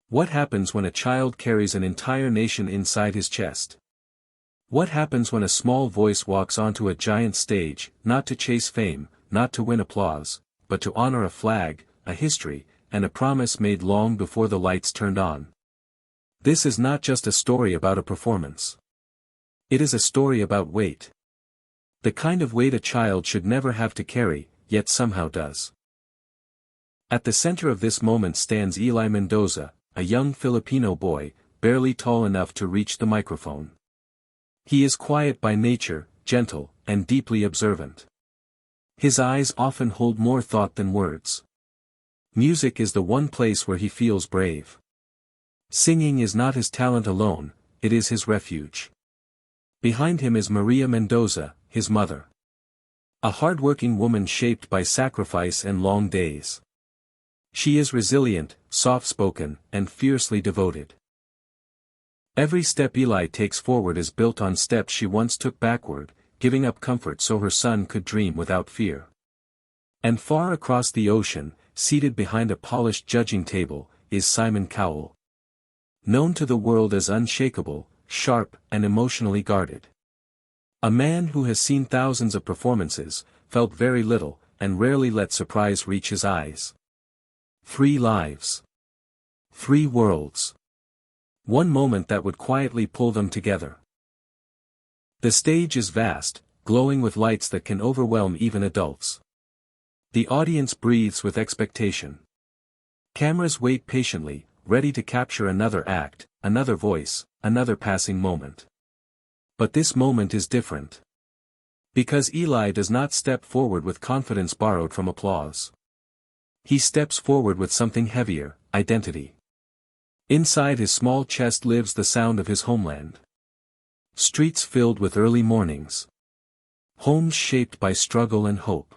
What happens when a child carries an entire nation inside his chest? What happens when a small voice walks onto a giant stage, not to chase fame, not to win applause, but to honor a flag, a history, and a promise made long before the lights turned on? This is not just a story about a performance. It is a story about weight. The kind of weight a child should never have to carry, yet somehow does. At the center of this moment stands Eli Mendoza, a young Filipino boy, barely tall enough to reach the microphone. He is quiet by nature, gentle, and deeply observant. His eyes often hold more thought than words. Music is the one place where he feels brave. Singing is not his talent alone, it is his refuge. Behind him is Maria Mendoza, his mother. A hard-working woman shaped by sacrifice and long days. She is resilient, soft-spoken, and fiercely devoted. Every step Eli takes forward is built on steps she once took backward, giving up comfort so her son could dream without fear. And far across the ocean, seated behind a polished judging table, is Simon Cowell. Known to the world as unshakable, sharp, and emotionally guarded. A man who has seen thousands of performances, felt very little, and rarely let surprise reach his eyes. 3 lives. 3 worlds. One moment that would quietly pull them together. The stage is vast, glowing with lights that can overwhelm even adults. The audience breathes with expectation. Cameras wait patiently, ready to capture another act, another voice, another passing moment. But this moment is different. Because Eli does not step forward with confidence borrowed from applause. He steps forward with something heavier, identity. Inside his small chest lives the sound of his homeland. Streets filled with early mornings. Homes shaped by struggle and hope.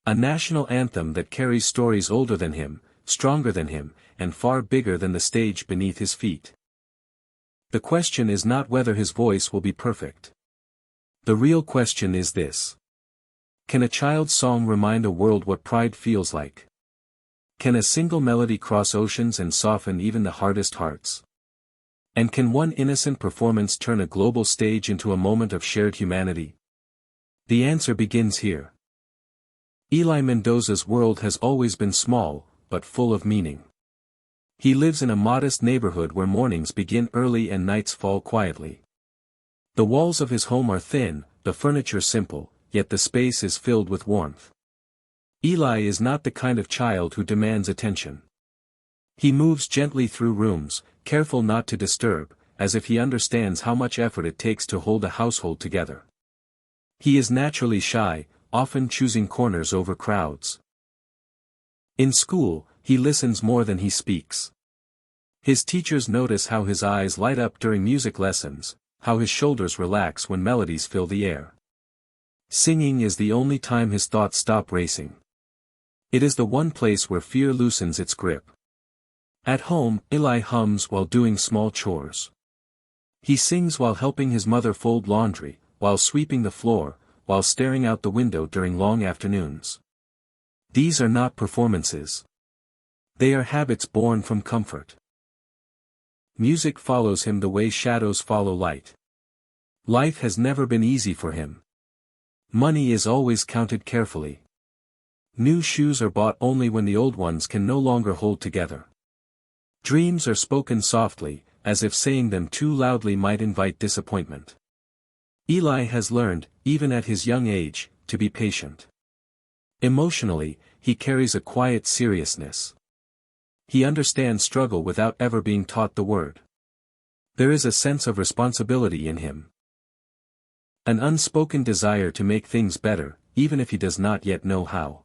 A national anthem that carries stories older than him, stronger than him, and far bigger than the stage beneath his feet. The question is not whether his voice will be perfect. The real question is this. Can a child's song remind a world what pride feels like? Can a single melody cross oceans and soften even the hardest hearts? And can one innocent performance turn a global stage into a moment of shared humanity? The answer begins here. Eli Mendoza's world has always been small, but full of meaning. He lives in a modest neighborhood where mornings begin early and nights fall quietly. The walls of his home are thin, the furniture simple, yet the space is filled with warmth. Eli is not the kind of child who demands attention. He moves gently through rooms, careful not to disturb, as if he understands how much effort it takes to hold a household together. He is naturally shy, often choosing corners over crowds. In school, he listens more than he speaks. His teachers notice how his eyes light up during music lessons, how his shoulders relax when melodies fill the air. Singing is the only time his thoughts stop racing. It is the one place where fear loosens its grip. At home, Eli hums while doing small chores. He sings while helping his mother fold laundry, while sweeping the floor, while staring out the window during long afternoons. These are not performances. They are habits born from comfort. Music follows him the way shadows follow light. Life has never been easy for him. Money is always counted carefully. New shoes are bought only when the old ones can no longer hold together. Dreams are spoken softly, as if saying them too loudly might invite disappointment. Eli has learned, even at his young age, to be patient. Emotionally, he carries a quiet seriousness. He understands struggle without ever being taught the word. There is a sense of responsibility in him. An unspoken desire to make things better, even if he does not yet know how.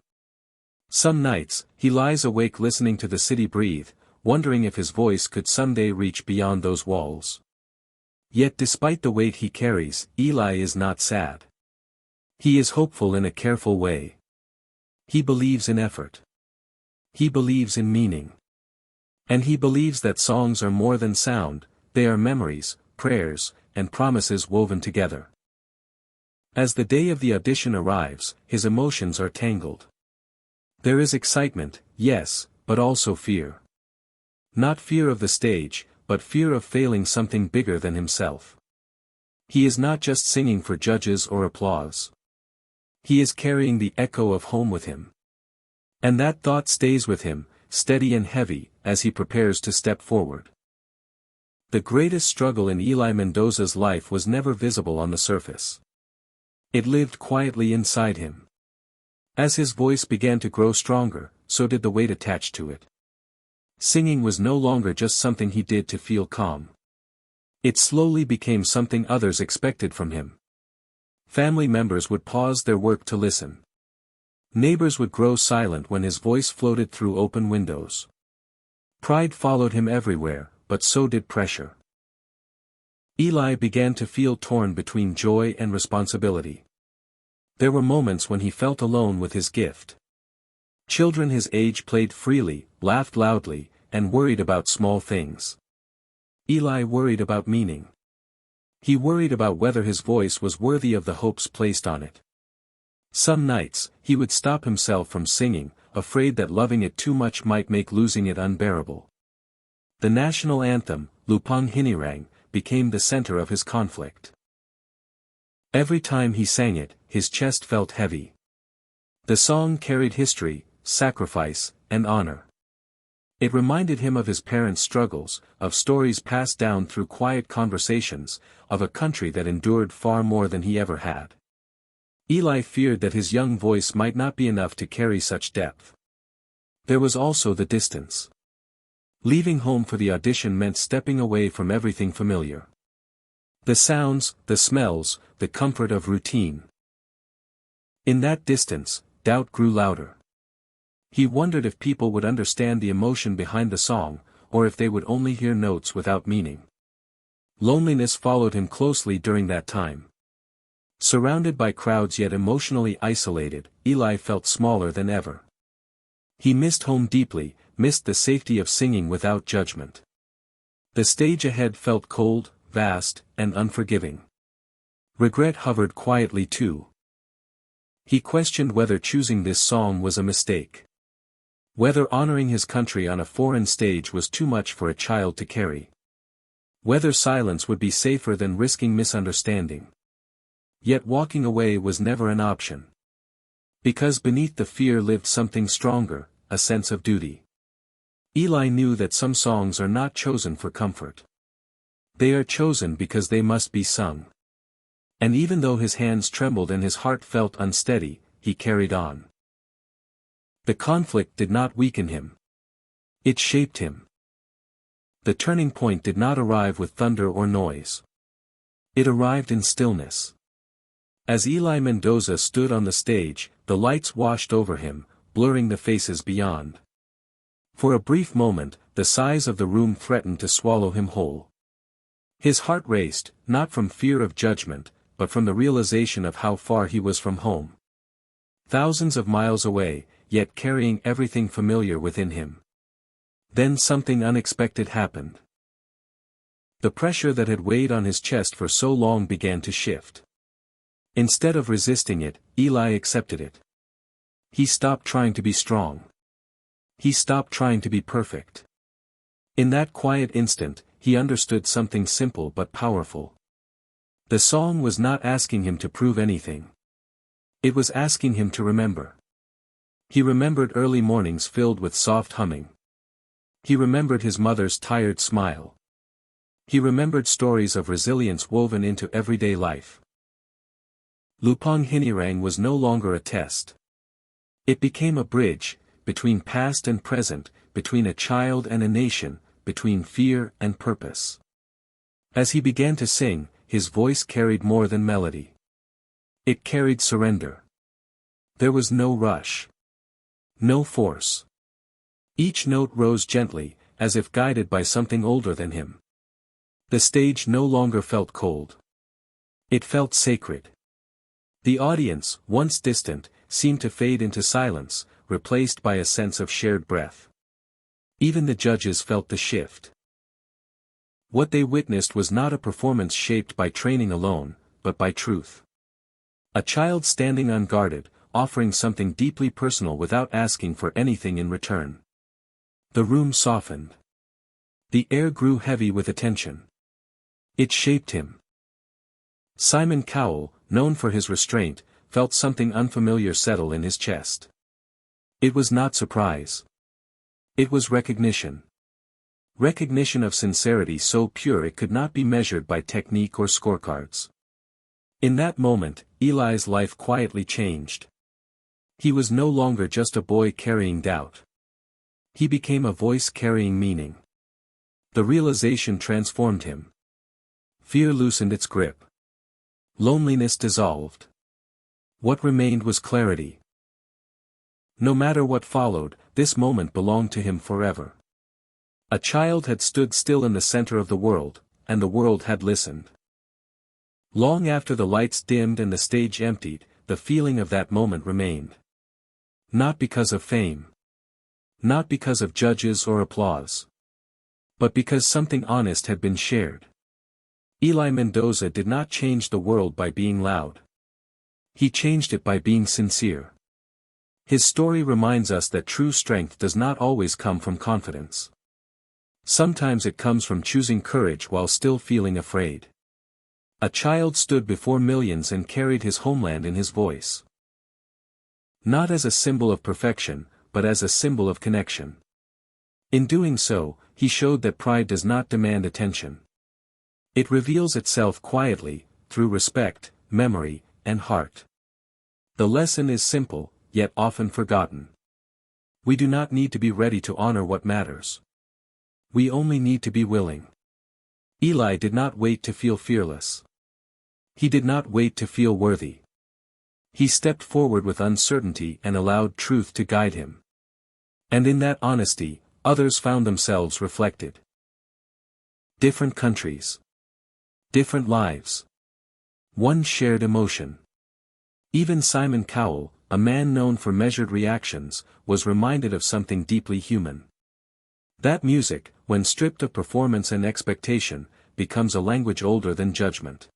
Some nights, he lies awake listening to the city breathe, wondering if his voice could someday reach beyond those walls. Yet despite the weight he carries, Eli is not sad. He is hopeful in a careful way. He believes in effort. He believes in meaning. And he believes that songs are more than sound, they are memories, prayers, and promises woven together. As the day of the audition arrives, his emotions are tangled. There is excitement, yes, but also fear. Not fear of the stage, but fear of failing something bigger than himself. He is not just singing for judges or applause. He is carrying the echo of home with him. And that thought stays with him, steady and heavy, as he prepares to step forward. The greatest struggle in Eli Mendoza's life was never visible on the surface. It lived quietly inside him. As his voice began to grow stronger, so did the weight attached to it. Singing was no longer just something he did to feel calm. It slowly became something others expected from him. Family members would pause their work to listen. Neighbors would grow silent when his voice floated through open windows. Pride followed him everywhere, but so did pressure. Eli began to feel torn between joy and responsibility. There were moments when he felt alone with his gift. Children his age played freely, laughed loudly, and worried about small things. Eli worried about meaning. He worried about whether his voice was worthy of the hopes placed on it. Some nights, he would stop himself from singing, afraid that loving it too much might make losing it unbearable. The national anthem, Lupang Hinirang, became the center of his conflict. Every time he sang it, his chest felt heavy. The song carried history, sacrifice, and honor. It reminded him of his parents' struggles, of stories passed down through quiet conversations, of a country that endured far more than he ever had. Eli feared that his young voice might not be enough to carry such depth. There was also the distance. Leaving home for the audition meant stepping away from everything familiar. The sounds, the smells, the comfort of routine. In that distance, doubt grew louder. He wondered if people would understand the emotion behind the song, or if they would only hear notes without meaning. Loneliness followed him closely during that time. Surrounded by crowds yet emotionally isolated, Eli felt smaller than ever. He missed home deeply, missed the safety of singing without judgment. The stage ahead felt cold, vast, and unforgiving. Regret hovered quietly too. He questioned whether choosing this song was a mistake. Whether honoring his country on a foreign stage was too much for a child to carry. Whether silence would be safer than risking misunderstanding. Yet walking away was never an option. Because beneath the fear lived something stronger, a sense of duty. Eli knew that some songs are not chosen for comfort. They are chosen because they must be sung. And even though his hands trembled and his heart felt unsteady, he carried on. The conflict did not weaken him. It shaped him. The turning point did not arrive with thunder or noise. It arrived in stillness. As Eli Mendoza stood on the stage, the lights washed over him, blurring the faces beyond. For a brief moment, the size of the room threatened to swallow him whole. His heart raced, not from fear of judgment, but from the realization of how far he was from home. Thousands of miles away, yet carrying everything familiar within him. Then something unexpected happened. The pressure that had weighed on his chest for so long began to shift. Instead of resisting it, Eli accepted it. He stopped trying to be strong. He stopped trying to be perfect. In that quiet instant, he understood something simple but powerful. The song was not asking him to prove anything. It was asking him to remember. He remembered early mornings filled with soft humming. He remembered his mother's tired smile. He remembered stories of resilience woven into everyday life. Lupang Hinirang was no longer a test. It became a bridge, between past and present, between a child and a nation, between fear and purpose. As he began to sing, his voice carried more than melody. It carried surrender. There was no rush. No force. Each note rose gently, as if guided by something older than him. The stage no longer felt cold. It felt sacred. The audience, once distant, seemed to fade into silence, replaced by a sense of shared breath. Even the judges felt the shift. What they witnessed was not a performance shaped by training alone, but by truth. A child standing unguarded, offering something deeply personal without asking for anything in return. The room softened. The air grew heavy with attention. It shaped him. Simon Cowell, known for his restraint, felt something unfamiliar settle in his chest. It was not surprise. It was recognition. Recognition of sincerity so pure it could not be measured by technique or scorecards. In that moment, Eli's life quietly changed. He was no longer just a boy carrying doubt. He became a voice carrying meaning. The realization transformed him. Fear loosened its grip. Loneliness dissolved. What remained was clarity. No matter what followed, this moment belonged to him forever. A child had stood still in the center of the world, and the world had listened. Long after the lights dimmed and the stage emptied, the feeling of that moment remained. Not because of fame. Not because of judges or applause. But because something honest had been shared. Eli Mendoza did not change the world by being loud. He changed it by being sincere. His story reminds us that true strength does not always come from confidence. Sometimes it comes from choosing courage while still feeling afraid. A child stood before millions and carried his homeland in his voice. Not as a symbol of perfection, but as a symbol of connection. In doing so, he showed that pride does not demand attention. It reveals itself quietly, through respect, memory, and heart. The lesson is simple, yet often forgotten. We do not need to be ready to honor what matters. We only need to be willing. Eli did not wait to feel fearless. He did not wait to feel worthy. He stepped forward with uncertainty and allowed truth to guide him. And in that honesty, others found themselves reflected. Different countries. Different lives. One shared emotion. Even Simon Cowell, a man known for measured reactions, was reminded of something deeply human. That music, when stripped of performance and expectation, becomes a language older than judgment.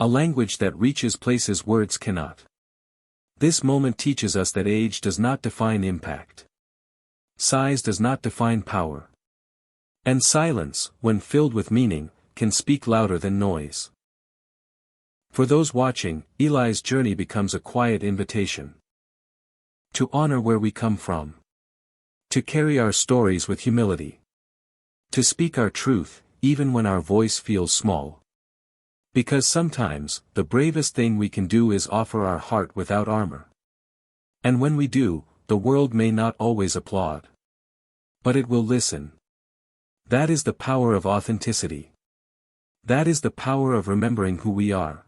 A language that reaches places words cannot. This moment teaches us that age does not define impact. Size does not define power. And silence, when filled with meaning, can speak louder than noise. For those watching, Eli's journey becomes a quiet invitation. To honor where we come from. To carry our stories with humility. To speak our truth, even when our voice feels small. Because sometimes, the bravest thing we can do is offer our heart without armor. And when we do, the world may not always applaud. But it will listen. That is the power of authenticity. That is the power of remembering who we are.